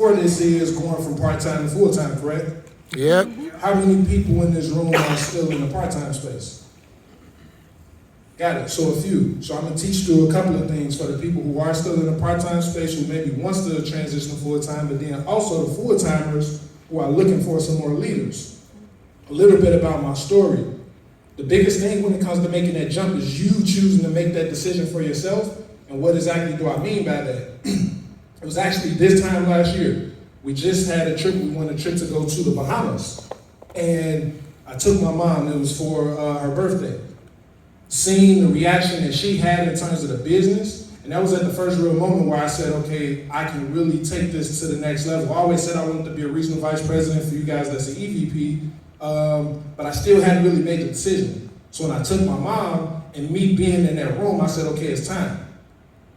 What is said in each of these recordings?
For this is going from part-time to full-time, correct? Yep. How many people in this room are still in the part-time space? Got it, so a few. So I'm gonna teach through a couple of things for the people who are still in the part-time space, who maybe wants to transition to full-time, but then also the full-timers who are looking for some more leaders. A little bit about my story. The biggest thing when it comes to making that jump is you choosing to make that decision for yourself. And what exactly do I mean by that? It was actually this time last year. We just had a trip, we went a trip to go to the Bahamas. And I took my mom, it was for her birthday. Seeing the reaction that she had in terms of the business, and that was at the first real moment where I said, okay, I can really take this to the next level. I always said I wanted to be a regional vice president. For you guys, that's an EVP. But I still hadn't really made the decision. So when I took my mom and me being in that room, I said, okay, it's time.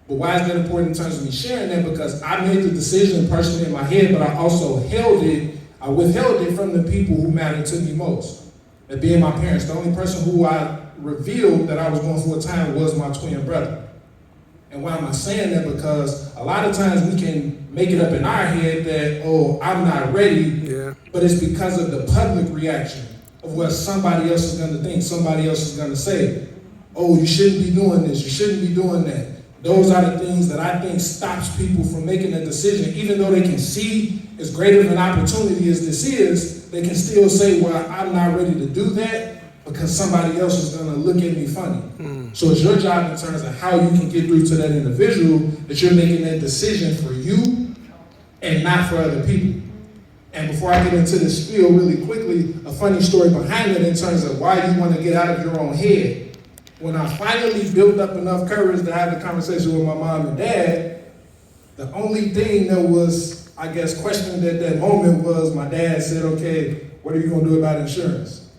But why is that important in terms of me sharing that? Because I made the decision personally in my head, but I also I withheld it from the people who mattered to me most. That being my parents. The only person who I revealed that I was going full time was my twin brother. And why am I saying that? Because a lot of times we can make it up in our head that, oh, I'm not ready, but it's because of the public reaction of what somebody else is gonna think, somebody else is gonna say. Oh, you shouldn't be doing this, you shouldn't be doing that. Those are the things that I think stops people from making a decision. Even though they can see as great of an opportunity as this is, they can still say, well, I'm not ready to do that because somebody else is gonna look at me funny. So it's your job in terms of how you can get through to that individual that you're making that decision for you and not for other people. And before I get into this spiel really quickly, a funny story behind it in terms of why you wanna get out of your own head. When I finally built up enough courage to have the conversation with my mom and dad, the only thing that was, I guess, questioned at that moment was my dad said, okay, what are you gonna do about insurance?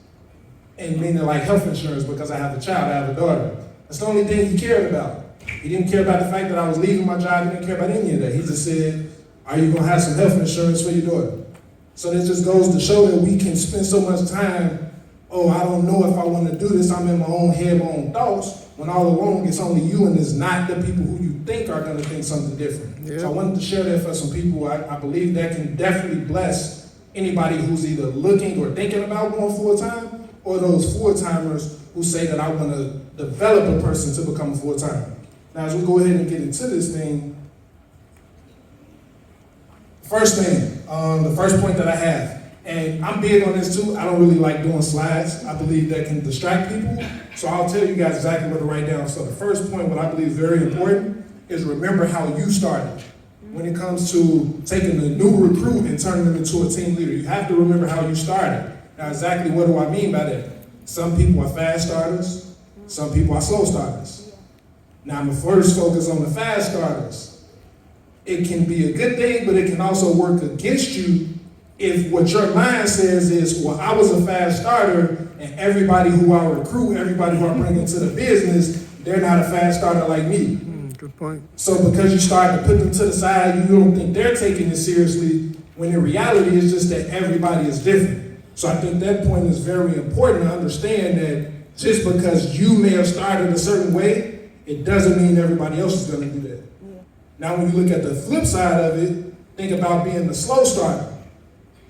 And meaning like health insurance, because I have a child, I have a daughter. That's the only thing he cared about. He didn't care about the fact that I was leaving my job, he didn't care about any of that. He just said, are you gonna have some health insurance for your daughter? So this just goes to show that we can spend so much time, oh, I don't know if I want to do this, I'm in my own head, my own thoughts, when all along it's only you and it's not the people who you think are going to think something different. So I wanted to share that for some people. I believe that can definitely bless anybody who's either looking or thinking about going full-time, or those full-timers who say that I want to develop a person to become full-time. Now, as we go ahead and get into this thing, first thing, the first point that I have, and I'm big on this too, I don't really like doing slides. I believe that can distract people. So I'll tell you guys exactly what to write down. So the first point, what I believe is very important, is remember how you started. When it comes to taking a new recruit and turning them into a team leader, you have to remember how you started. Now exactly what do I mean by that? Some people are fast starters, some people are slow starters. Now I'm gonna first focus on the fast starters. It can be a good thing, but it can also work against you if what your mind says is, well, I was a fast starter and everybody who I recruit, everybody who I bring into the business, they're not a fast starter like me. Good point. So because you start to put them to the side, you don't think they're taking it seriously, when in reality it's just that everybody is different. So I think that point is very important to understand that just because you may have started a certain way, it doesn't mean everybody else is gonna do that. Now when you look at the flip side of it, think about being the slow starter.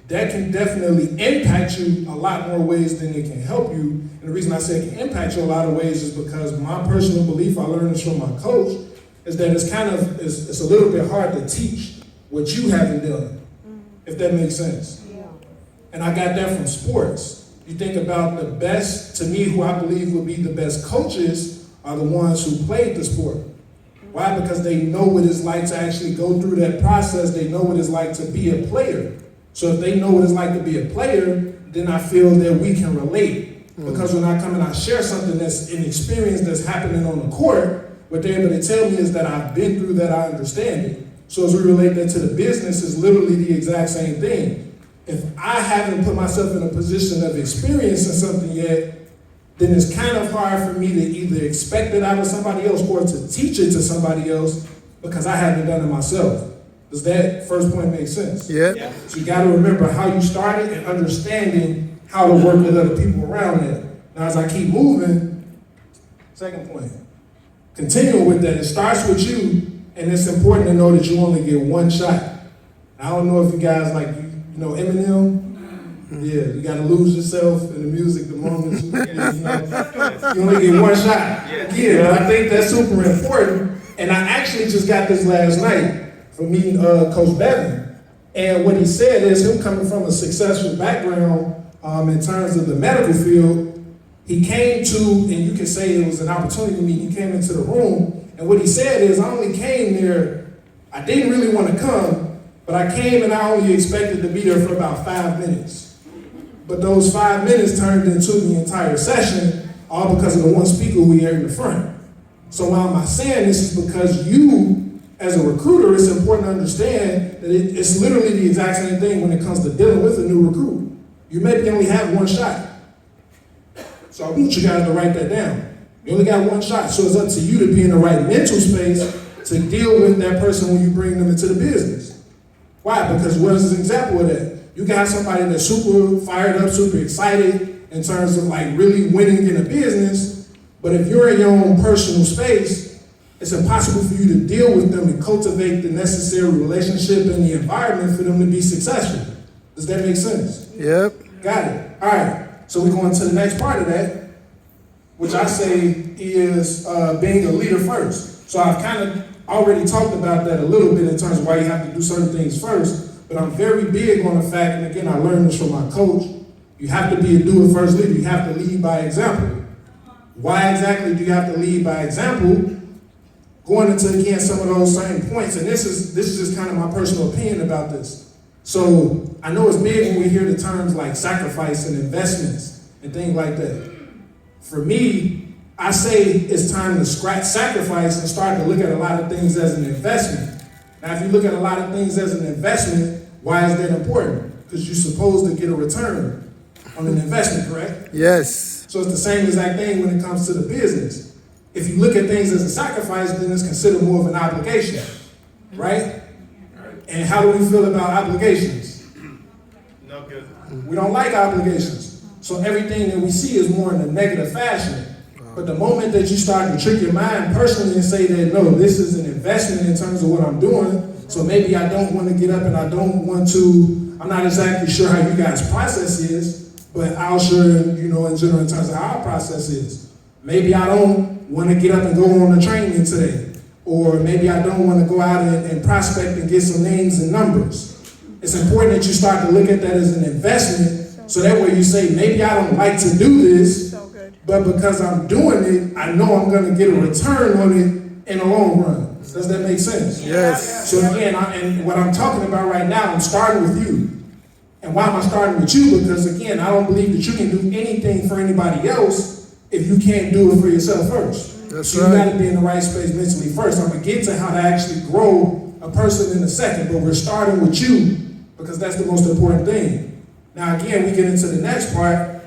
That can definitely impact you a lot more ways than it can help you. And the reason I say it can impact you a lot of ways is because my personal belief, I learned this from my coach, is that it's a little bit hard to teach what you haven't done, if that makes sense. And I got that from sports. You think about the best, to me, who I believe would be the best coaches are the ones who played the sport. Why? Because they know what it's like to actually go through that process. They know what it's like to be a player. So if they know what it's like to be a player, then I feel that we can relate. Because when I come and I share something that's an experience that's happening on the court, what they're able to tell me is that I've been through that, I understand it. So as we relate that to the business, it's literally the exact same thing. If I haven't put myself in a position of experiencing something yet, then it's kind of hard for me to either expect it out of somebody else or to teach it to somebody else because I haven't done it myself. Does that first point make sense? Yeah. So you got to remember how you started and understanding how to work with other people around that. Now, as I keep moving, second point, continuing with that, it starts with you, and it's important to know that you only get one shot. I don't know if you guys like, you know Eminem? Yeah, you gotta lose yourself in the music the moment you only get one shot. Yeah, I think that's super important. And I actually just got this last night from meeting Coach Bevan. And what he said is him coming from a successful background in terms of the medical field, he came to, and you can say it was an opportunity meeting, he came into the room, and what he said is, I only came there, I didn't really want to come, but I came and I only expected to be there for about 5 minutes. But those 5 minutes turned into the entire session, all because of the one speaker we had in the front. So why am I saying this is because you, as a recruiter, it's important to understand that it's literally the exact same thing when it comes to dealing with a new recruit. You maybe only have one shot. So I want you guys to write that down. You only got one shot, so it's up to you to be in the right mental space to deal with that person when you bring them into the business. Why? Because what is an example of that? You got somebody that's super fired up, super excited in terms of like really winning in a business, but if you're in your own personal space, it's impossible for you to deal with them and cultivate the necessary relationship and the environment for them to be successful. Does that make sense? Yep. Got it. All right. So we're going to the next part of that, which I say is being a leader first. So I've kind of already talked about that a little bit in terms of why you have to do certain things first, but I'm very big on the fact, and again, I learned this from my coach, you have to be a do-it-first leader. You have to lead by example. Why exactly do you have to lead by example? Going into, again, some of those same points, and this is just kind of my personal opinion about this. So I know it's big when we hear the terms like sacrifice and investments and things like that. For me, I say it's time to scratch sacrifice and start to look at a lot of things as an investment. Now, if you look at a lot of things as an investment, why is that important? Because you're supposed to get a return on an investment, correct? Yes. So it's the same exact thing when it comes to the business. If you look at things as a sacrifice, then it's considered more of an obligation, right? And how do we feel about obligations? No good. We don't like obligations. So everything that we see is more in a negative fashion. But the moment that you start to trick your mind personally and say that, no, this is an investment in terms of what I'm doing, so maybe I don't want to get up and I don't want to, I'm not exactly sure how you guys' process is, but I'll share, in general in terms of how our process is. Maybe I don't want to get up and go on a training today. Or maybe I don't want to go out and prospect and get some names and numbers. It's important that you start to look at that as an investment, so that way you say, maybe I don't like to do this, but because I'm doing it, I know I'm going to get a return on it in the long run. Does that make sense? Yes. So again, and what I'm talking about right now, I'm starting with you. And why am I starting with you? Because again, I don't believe that you can do anything for anybody else if you can't do it for yourself first. That's so right. You got to be in the right space mentally first. I'm going to get to how to actually grow a person in a second, but we're starting with you because that's the most important thing. Now again, we get into the next part,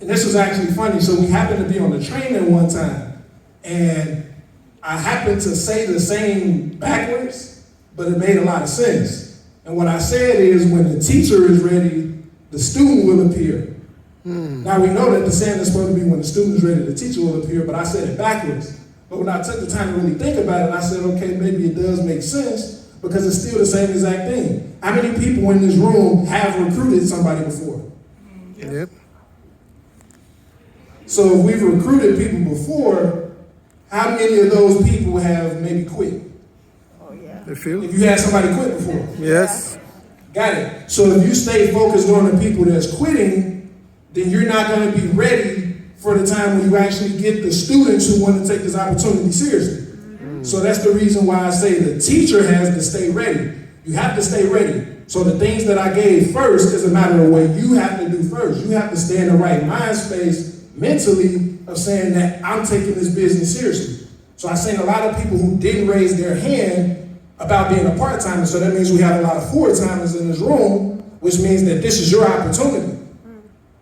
and this was actually funny. So we happened to be on the train at one time, and I happened to say the same backwards, but it made a lot of sense. And what I said is, when the teacher is ready, the student will appear. Now we know that the saying is supposed to be when the student is ready, the teacher will appear, but I said it backwards. But when I took the time to really think about it, I said, okay, maybe it does make sense because it's still the same exact thing. How many people in this room have recruited somebody before? Yep. So if we've recruited people before, how many of those people have maybe quit? A few. If you had somebody quit before. Yes. Got it. So if you stay focused on the people that's quitting, then you're not going to be ready for the time when you actually get the students who want to take this opportunity seriously. So that's the reason why I say the teacher has to stay ready. You have to stay ready. So the things that I gave first is a matter of what you have to do first. You have to stay in the right mind space mentally of saying that I'm taking this business seriously. So I've seen a lot of people who didn't raise their hand about being a part-timer. So that means we have a lot of full-timers in this room, which means that this is your opportunity.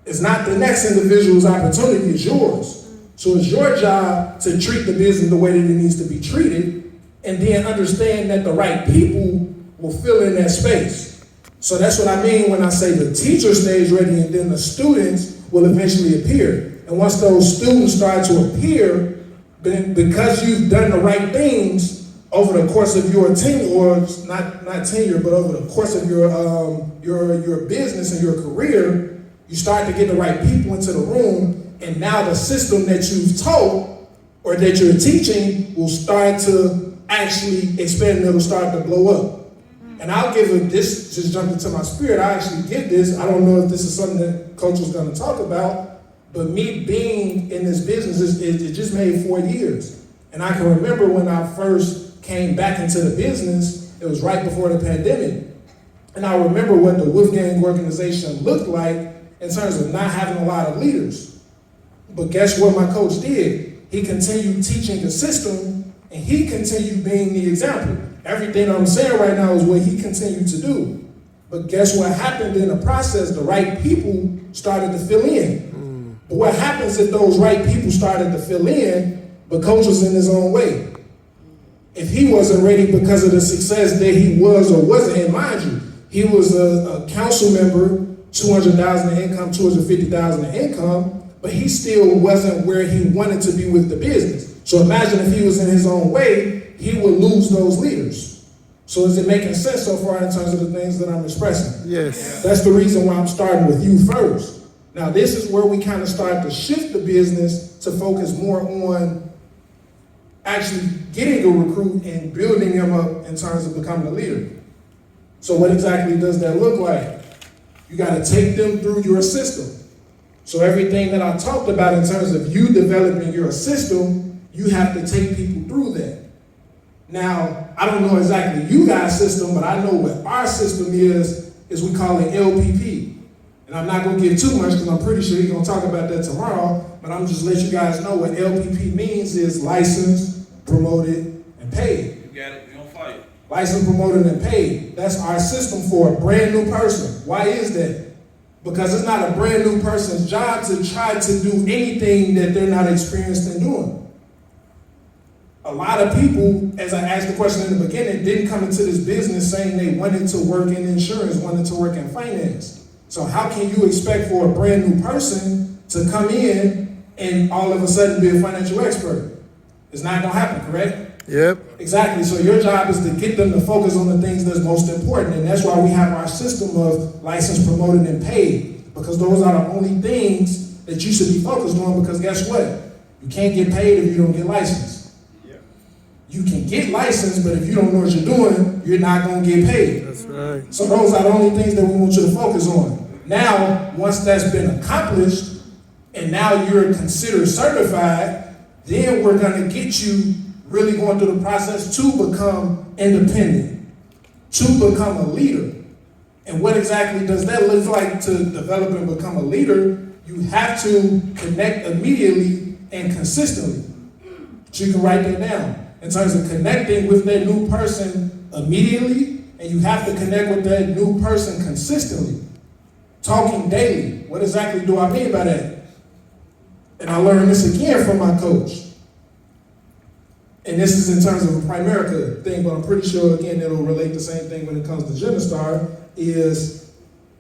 It's not the next individual's opportunity, it's yours. So it's your job to treat the business the way that it needs to be treated, and then understand that the right people will fill in that space. So that's what I mean when I say the teacher stays ready and then the students will eventually appear. And once those students start to appear, then because you've done the right things, over the course of your tenure, or not tenure, but over the course of your business and your career, you start to get the right people into the room, and now the system that you've taught or that you're teaching will start to actually expand, and it'll start to blow up. And I'll give it this, just jumped into my spirit, I actually get this. I don't know if this is something that Coach was going to talk about, but me being in this business, it just made 4 years. And I can remember when I first came back into the business, it was right before the pandemic. And I remember what the Wolfgang organization looked like in terms of not having a lot of leaders. But guess what my coach did? He continued teaching the system, and he continued being the example. Everything I'm saying right now is what he continued to do. But guess what happened in the process? The right people started to fill in. But what happens if those right people started to fill in, but coach was in his own way? If he wasn't ready because of the success that he was or wasn't, and mind you, he was a council member, $200,000 in income, $250,000 in income, but he still wasn't where he wanted to be with the business. So imagine if he was in his own way, he would lose those leaders. So is it making sense so far in terms of the things that I'm expressing? Yes. That's the reason why I'm starting with you first. Now this is where we kind of start to shift the business to focus more on actually getting a recruit and building them up in terms of becoming a leader. So what exactly does that look like? You got to take them through your system. So everything that I talked about in terms of you developing your system, you have to take people through that. Now, I don't know exactly you guys' system, but I know what our system is we call it LPP. And I'm not going to give too much because I'm pretty sure he's going to talk about that tomorrow, but I'm just let you guys know what LPP means is licensed, promoted, and paid. You got it, we don't fight. Licensed, promoted, and paid. That's our system for a brand new person. Why is that? Because it's not a brand new person's job to try to do anything that they're not experienced in doing. A lot of people, as I asked the question in the beginning, didn't come into this business saying they wanted to work in insurance, wanted to work in finance. So how can you expect for a brand new person to come in and all of a sudden be a financial expert? It's not gonna happen, correct? Yep. Exactly, so your job is to get them to focus on the things that's most important, and that's why we have our system of licensed, promoted, and paid, because those are the only things that you should be focused on, because guess what? You can't get paid if you don't get licensed. Yeah. You can get licensed, but if you don't know what you're doing, you're not gonna get paid. That's right. So those are the only things that we want you to focus on. Now, once that's been accomplished, and now you're considered certified, then we're gonna get you really going through the process to become independent, to become a leader. And what exactly does that look like to develop and become a leader? You have to connect immediately and consistently. So you can write that down. In terms of connecting with that new person immediately, and you have to connect with that new person consistently. Talking daily. What exactly do I mean by that? And I learned this again from my coach. And this is in terms of a Primerica thing, but I'm pretty sure, again, it'll relate the same thing when it comes to Genistar, is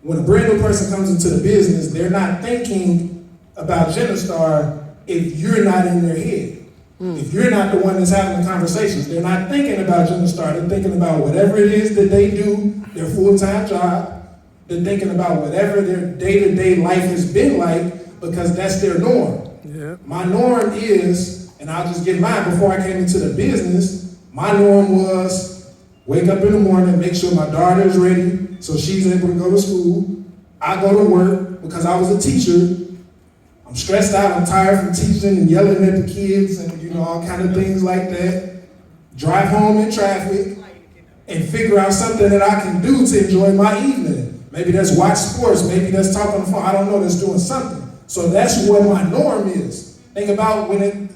when a brand new person comes into the business, they're not thinking about Genistar if you're not in their head. If you're not the one that's having the conversations, they're not thinking about Genistar. They're thinking about whatever it is that they do, their full-time job. They're thinking about whatever their day-to-day life has been like, because that's their norm. Yeah. My norm is, and I'll just get mine before I came into the business, my norm was wake up in the morning, make sure my daughter is ready so she's able to go to school. I go to work because I was a teacher. I'm stressed out, I'm tired from teaching and yelling at the kids and all kind of things like that. Drive home in traffic and figure out something that I can do to enjoy my evening. Maybe that's watch sports, maybe that's talk on the phone, I don't know, that's doing something. So that's what my norm is. Think about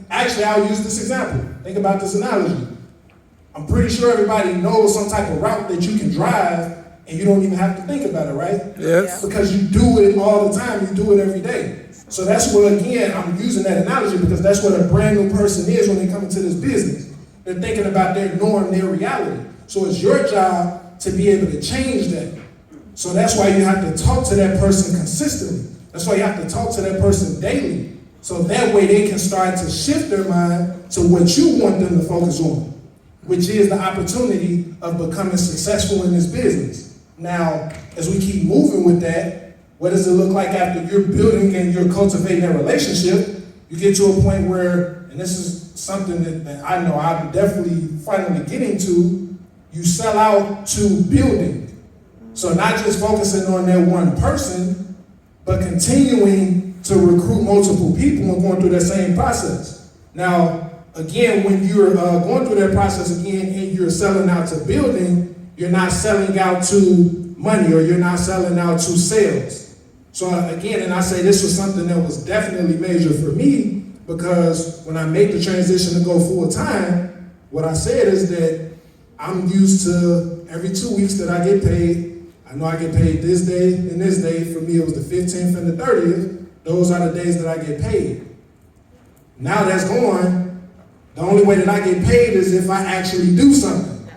actually I'll use this example. Think about this analogy. I'm pretty sure everybody knows some type of route that you can drive and you don't even have to think about it, right? Yes. Because you do it all the time, you do it every day. So that's what, again, I'm using that analogy because that's what a brand new person is when they come into this business. They're thinking about their norm, their reality. So it's your job to be able to change that. So that's why you have to talk to that person consistently. That's why you have to talk to that person daily. So that way they can start to shift their mind to what you want them to focus on. which is the opportunity of becoming successful in this business. Now, as we keep moving with that, what does it look like after you're building and you're cultivating that relationship? You get to a point where, and this is something that I know I'm definitely finally getting to, you sell out to building. So not just focusing on that one person, but continuing to recruit multiple people and going through that same process. Now, again, when you're going through that process again and you're selling out to building, you're not selling out to money or you're not selling out to sales. So again, and I say this was something that was definitely major for me, because when I made the transition to go full time, what I said is that I'm used to every 2 weeks that I get paid. I know I get paid this day and this day. For me, it was the 15th and the 30th. Those are the days that I get paid. Now that's gone. The only way that I get paid is if I actually do something.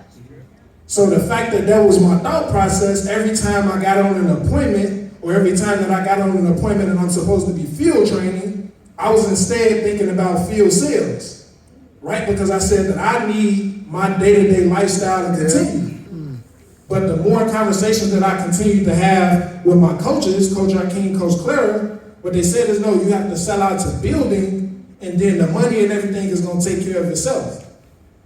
So the fact that that was my thought process, every time I got on an appointment, or every time that I got on an appointment and I'm supposed to be field training, I was instead thinking about field sales, right? Because I said that I need my day-to-day lifestyle to continue. But the more conversations that I continue to have with my coaches, Coach Arkin, Coach Clara, what they said is, no, you have to sell out to building, and then the money and everything is going to take care of itself.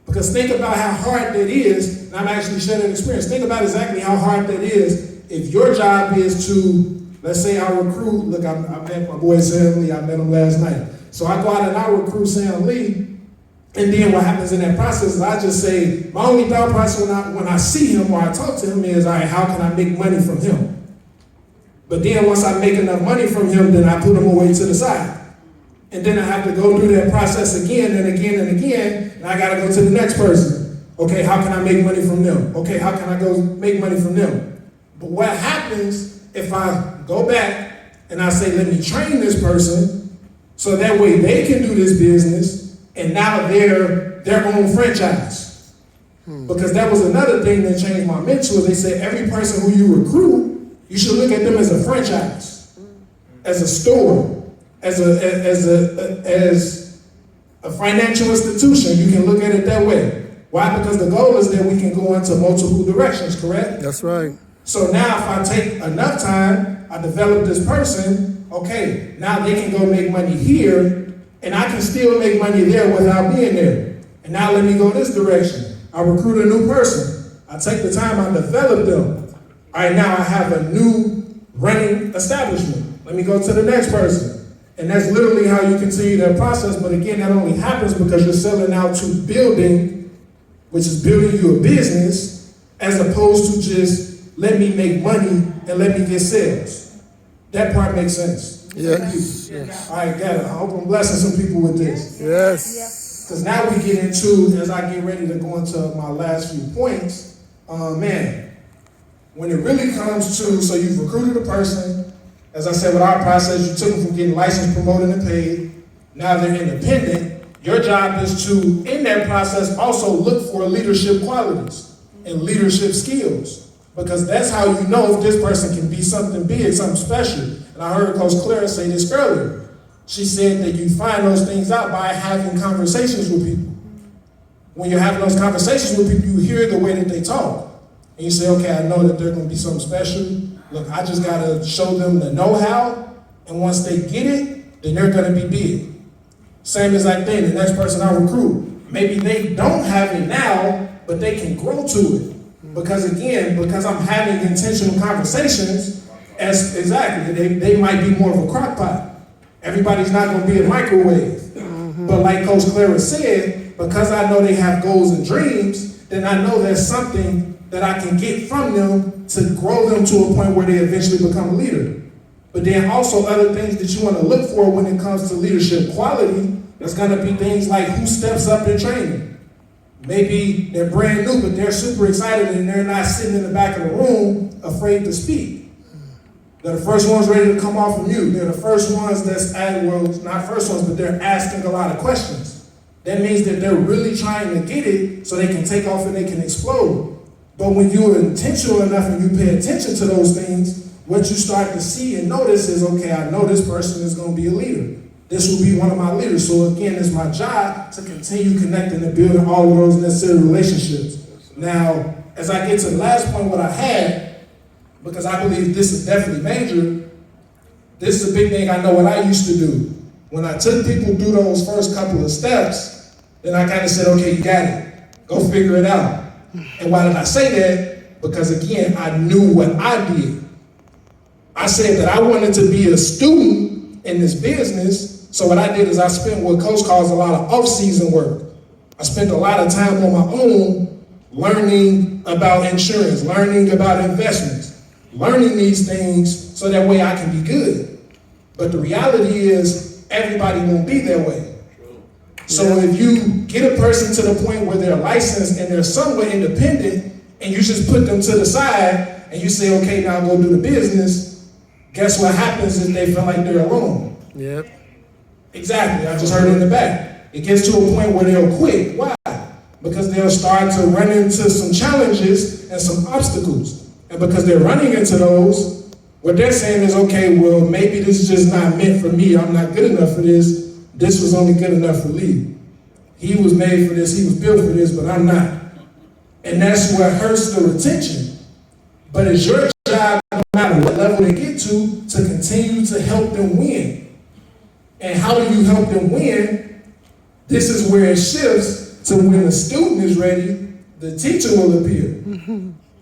Because think about how hard that is, and I'm actually sharing an experience. Think about exactly how hard that is if your job is to, let's say I recruit, look, I met my boy Sam Lee, I met him last night. So I go out and I recruit Sam Lee, and then what happens in that process is I just say, my only thought process when I see him or I talk to him is, all right, how can I make money from him? But then once I make enough money from him, then I put him away to the side. And then I have to go through that process again and again and again, and I gotta go to the next person. Okay, how can I make money from them? Okay, how can I go make money from them? But what happens if I go back and I say, let me train this person so that way they can do this business, and now they're their own franchise. Because that was another thing that changed my mentor. They said every person who you recruit, you should look at them as a franchise, as a store, as a financial institution. You can look at it that way. Why? Because the goal is that we can go into multiple directions, correct? That's right. So now if I take enough time, I develop this person, okay, now they can go make money here, and I can still make money there without being there. And now let me go this direction. I recruit a new person. I take the time, I develop them. All right, now I have a new running establishment. Let me go to the next person. And that's literally how you continue that process. But again, that only happens because you're selling out to building, which is building you a business, as opposed to just let me make money and let me get sales. That part makes sense. Yes. All right, got it. I hope I'm blessing some people with this. Yes. Because now we get into, as I get ready to go into my last few points, man, when it really comes to, so you've recruited a person, as I said with our process, you took them from getting licensed, promoted, and paid. Now they're independent. Your job is to, in that process, also look for leadership qualities and leadership skills. Because that's how you know if this person can be something big, something special. And I heard Coach Clara say this earlier. She said that you find those things out by having conversations with people. When you're having those conversations with people, you hear the way that they talk. And you say, okay, I know that they're going to be something special. Look, I just got to show them the know-how. And once they get it, then they're going to be big. Same as I think, the next person I recruit. Maybe they don't have it now, but they can grow to it. Because again, because I'm having intentional conversations, they might be more of a crock pot. Everybody's not going to be a microwave. But like Coach Clara said, because I know they have goals and dreams, then I know there's something that I can get from them to grow them to a point where they eventually become a leader. But then also other things that you want to look for when it comes to leadership quality, there's going to be things like who steps up in training. Maybe they're brand new, but they're super excited and they're not sitting in the back of the room afraid to speak. They're the first ones ready to come off of mute. They're the first ones not first ones, but they're asking a lot of questions. That means that they're really trying to get it so they can take off and they can explode. But when you're intentional enough and you pay attention to those things, what you start to see and notice is, okay, I know this person is going to be a leader. this will be one of my leaders. So again, it's my job to continue connecting and building all of those necessary relationships. Now, as I get to the last point, what I had, because I believe this is definitely major, this is a big thing I know what I used to do. When I took people through those first couple of steps, then I kind of said, okay, you got it. Go figure it out. And why did I say that? Because again, I knew what I did. I said that I wanted to be a student in this business, so what I did is I spent what Coach calls a lot of off-season work. I spent a lot of time on my own learning about insurance, learning about investments, learning these things so that way I can be good. But the reality is everybody won't be that way. So if you get a person to the point where they're licensed and they're somewhat independent and you just put them to the side and you say, okay, now go do the business, guess what happens is they feel like they're alone. Yep. Exactly, I just heard it in the back. It gets to a point where they'll quit. Why? Because they'll start to run into some challenges and some obstacles. And because they're running into those, what they're saying is, okay, well, maybe this is just not meant for me. I'm not good enough for this. This was only good enough for Lee. He was made for this, he was built for this, but I'm not. And that's what hurts the retention. But it's your job, no matter what level they get to continue to help them win. And how do you help them win? This is where it shifts to when the student is ready, the teacher will appear.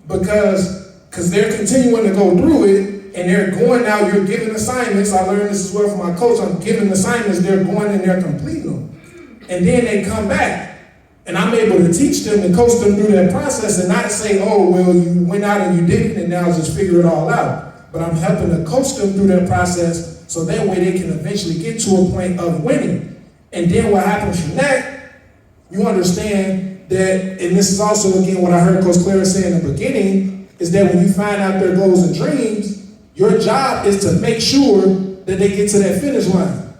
Because they're continuing to go through it, and they're going out, you're giving assignments. I learned this as well from my coach. I'm giving assignments, they're going and they're completing them. And then they come back, and I'm able to teach them and coach them through that process and not say, oh, well, you went out and you did it, and now just figure it all out. But I'm helping to coach them through that process so that way they can eventually get to a point of winning. And then what happens from that, you understand that, and this is also, again, what I heard Coach Clara say in the beginning, is that when you find out their goals and dreams, your job is to make sure that they get to that finish line.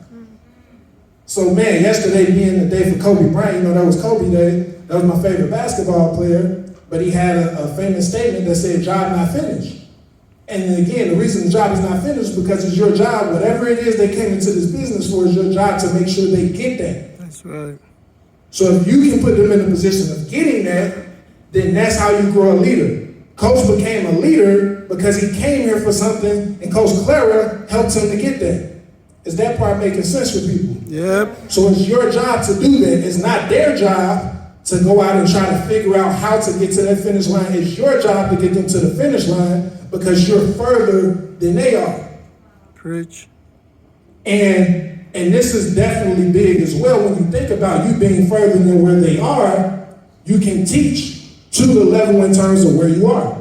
So man, yesterday being the day for Kobe Bryant, that was Kobe Day. That was my favorite basketball player. But he had a famous statement that said, job not finished. And again, the reason the job is not finished is because it's your job. Whatever it is they came into this business for is your job to make sure they get that. That's right. So if you can put them in a position of getting that, then that's how you grow a leader. Coach became a leader because he came here for something, and Coach Clara helped him to get that. Is that part making sense for people? Yep. So it's your job to do that. It's not their job to go out and try to figure out how to get to that finish line. It's your job to get them to the finish line because you're further than they are. Preach. And this is definitely big as well. When you think about you being further than where they are, you can teach to the level in terms of where you are.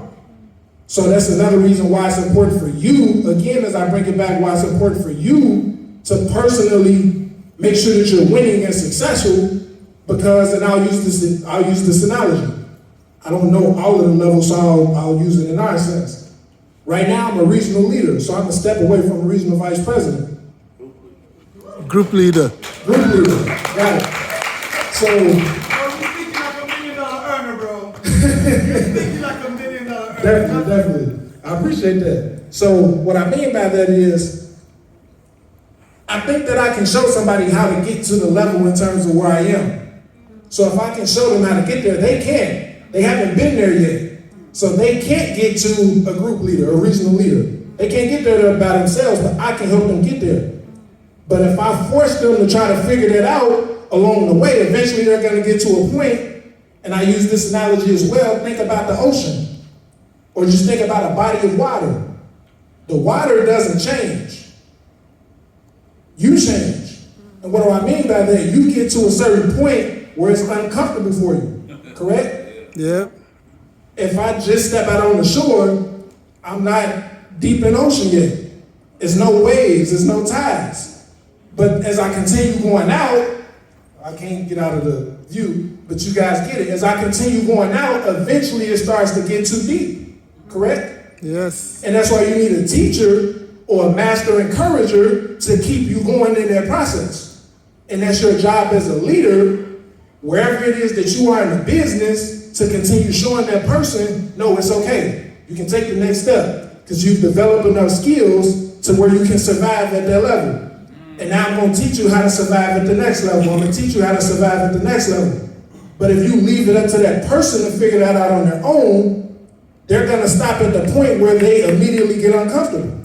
So that's another reason why it's important for you, again, as I bring it back, why it's important for you to personally make sure that you're winning and successful, because, and I'll use this analogy. I don't know all of the levels, so I'll use it in our sense. Right now, I'm a regional leader, so I'm a step away from a regional vice president. Group leader. Group leader, got it. So, Definitely. I appreciate that. So what I mean by that is, I think that I can show somebody how to get to the level in terms of where I am. So if I can show them how to get there, they can. They haven't been there yet. So they can't get to a group leader, a regional leader. They can't get there by themselves, but I can help them get there. But if I force them to try to figure that out along the way, eventually they're going to get to a point, and I use this analogy as well, think about the ocean. Or just think about a body of water. The water doesn't change. You change. And what do I mean by that? You get to a certain point where it's uncomfortable for you, correct? Yeah. If I just step out on the shore, I'm not deep in ocean yet. There's no waves, there's no tides. But as I continue going out, I can't get out of the view, but you guys get it. As I continue going out, eventually it starts to get too deep. Correct? Yes. And that's why you need a teacher or a master encourager to keep you going in that process. And that's your job as a leader, wherever it is that you are in the business, to continue showing that person, no, it's okay. You can take the next step because you've developed enough skills to where you can survive at that level. And now I'm going to teach you how to survive at the next level. I'm going to teach you how to survive at the next level. But if you leave it up to that person to figure that out on their own, they're going to stop at the point where they immediately get uncomfortable.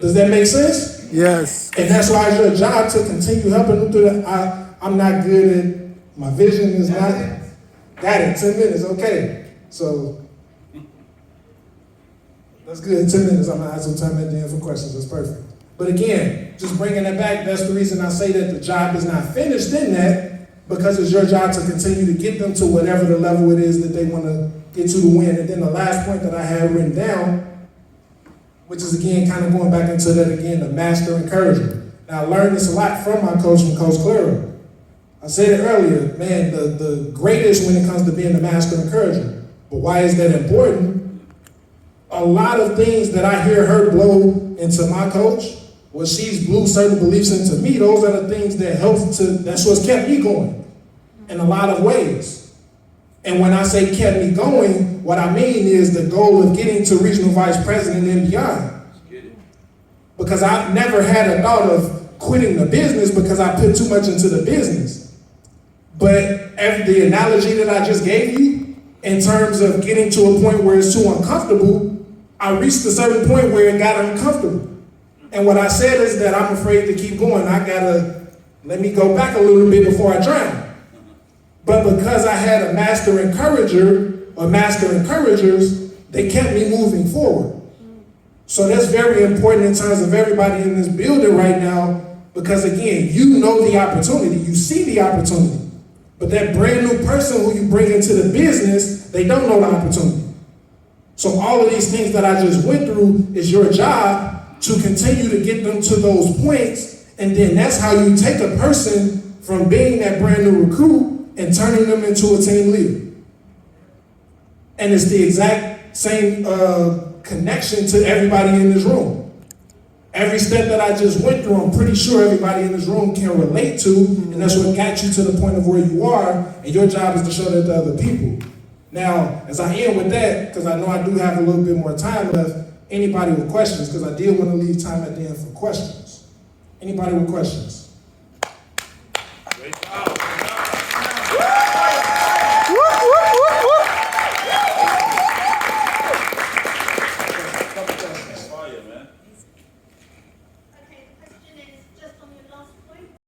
Does that make sense? Yes. And that's why it's your job to continue helping them through that. I'm not good at, my vision is not, got it, 10 minutes, okay. So, that's good, 10 minutes, I'm gonna have some time at the end for questions, that's perfect. But again, just bringing it back, that's the reason I say that the job is not finished in that, because it's your job to continue to get them to whatever the level it is that they wanna get to win. And then the last point that I had written down, which is again, kind of going back into that again, the master encourager. Now I learned this a lot from my coach, from Coach Clara. I said it earlier, man, the greatest when it comes to being the master encourager. But why is that important? A lot of things that I hear her blow into my coach, well, she's blew certain beliefs into me, those are the things that that's what's kept me going in a lot of ways. And when I say kept me going, what I mean is the goal of getting to regional vice president and beyond. Because I've never had a thought of quitting the business because I put too much into the business. But the analogy that I just gave you, in terms of getting to a point where it's too uncomfortable, I reached a certain point where it got uncomfortable. And what I said is that I'm afraid to keep going. I gotta let me go back a little bit before I drown. But because I had a master encourager or master encouragers, they kept me moving forward. So that's very important in terms of everybody in this building right now, because again, you know the opportunity, you see the opportunity. But that brand new person who you bring into the business, they don't know the opportunity. So all of these things that I just went through is your job to continue to get them to those points. And then that's how you take a person from being that brand new recruit and turning them into a team leader. And it's the exact same connection to everybody in this room. Every step that I just went through, I'm pretty sure everybody in this room can relate to, and that's what got you to the point of where you are, and your job is to show that to other people. Now, as I end with that, because I know I do have a little bit more time left, anybody with questions, because I did want to leave time at the end for questions. Anybody with questions?